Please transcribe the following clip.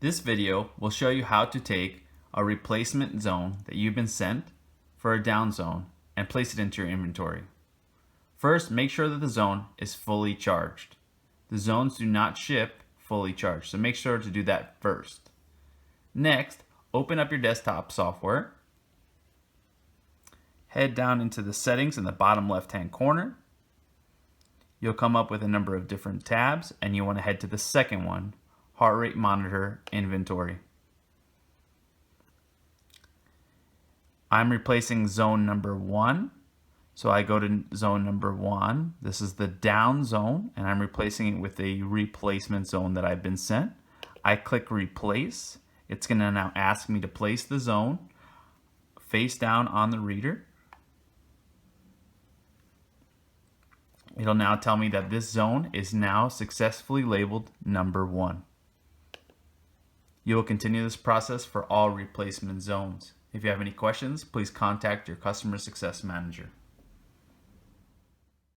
This video will show you how to take a replacement zone that you've been sent for a down zone and place it into your inventory. First, make sure that the zone is fully charged. The zones do not ship fully charged, so make sure to do that first. Next, open up your desktop software. Head down into the settings in the bottom left-hand corner. You'll come up with a number of different tabs, and you want to head to the second one, Heart Rate Monitor Inventory. I'm replacing zone number 1. So I go to zone number 1. This is the down zone, and I'm replacing it with a replacement zone that I've been sent. I click replace. It's going to now ask me to place the zone face down on the reader. It'll now tell me that this zone is now successfully labeled number 1. You will continue this process for all replacement zones. If you have any questions, please contact your customer success manager.